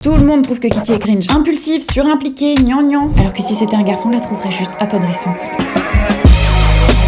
Tout le monde trouve que Kitty est cringe, impulsive, surimpliquée, gnangnan, alors que si c'était un garçon, on la trouverait juste attendrissante.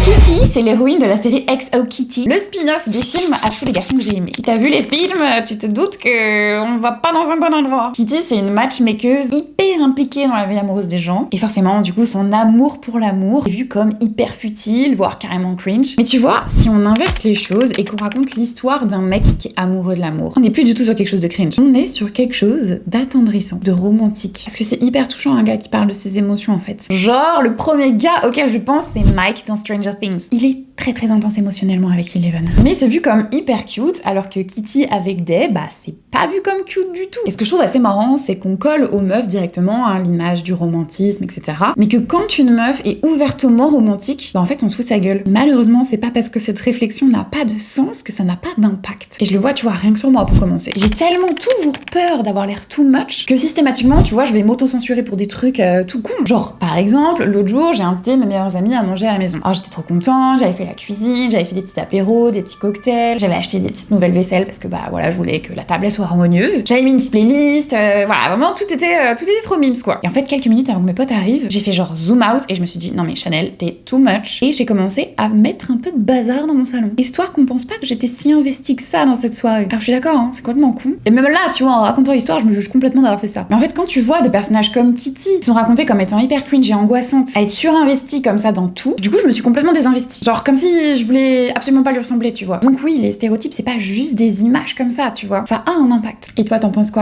Kitty, c'est l'héroïne de la série XO Kitty, le spin-off des films à tous les garçons que j'ai aimés. Si t'as vu les films, tu te doutes que on va pas dans un bon endroit. Kitty, c'est une matchmakeuse hyper impliquée dans la vie amoureuse des gens, et forcément, du coup, son amour pour l'amour est vu comme hyper futile, voire carrément cringe. Mais tu vois, si on inverse les choses et qu'on raconte l'histoire d'un mec qui est amoureux de l'amour, on n'est plus du tout sur quelque chose de cringe. On est sur quelque chose d'attendrissant, de romantique. Parce que c'est hyper touchant un gars qui parle de ses émotions en fait. Genre, le premier gars auquel je pense, c'est Mike dans Stranger Things. Il est très intense émotionnellement avec Eleven. Mais c'est vu comme hyper cute, alors que Kitty avec Day, bah c'est pas vu comme cute du tout. Et ce que je trouve assez marrant, c'est qu'on colle aux meufs directement à l'image du romantisme, etc. Mais que quand une meuf est ouvertement romantique, bah en fait on se fout sa gueule. Malheureusement, c'est pas parce que cette réflexion n'a pas de sens que ça n'a pas d'impact. Et je le vois, tu vois, rien que sur moi pour commencer. J'ai tellement toujours peur d'avoir l'air too much que systématiquement, tu vois, je vais m'auto-censurer pour des trucs tout cons. Genre, par exemple, l'autre jour, j'ai invité mes meilleurs amis à manger à la maison. Alors j'étais trop contente, j'avais fait la cuisine, j'avais fait des petits apéros, des petits cocktails, j'avais acheté des petites nouvelles vaisselles parce que bah voilà, je voulais que la table soit harmonieuse. J'avais mis une petite playlist, voilà, vraiment tout était trop mimes quoi. Et en fait, quelques minutes avant que mes potes arrivent, j'ai fait genre zoom out et je me suis dit non mais Chanel, t'es too much. Et j'ai commencé à mettre un peu de bazar dans mon salon, histoire qu'on pense pas que j'étais si investie que ça dans cette soirée. Alors je suis d'accord, hein, c'est complètement con. Et même là, tu vois, en racontant l'histoire, je me juge complètement d'avoir fait ça. Mais en fait, quand tu vois des personnages comme Kitty qui sont racontés comme étant hyper cringe et angoissantes, à être surinvestis comme ça dans tout, du coup je me suis complètement désinvestie. Genre comme si je voulais absolument pas lui ressembler, tu vois. Donc oui, les stéréotypes, c'est pas juste des images comme ça, tu vois. Ça a un impact. Et toi, t'en penses quoi ?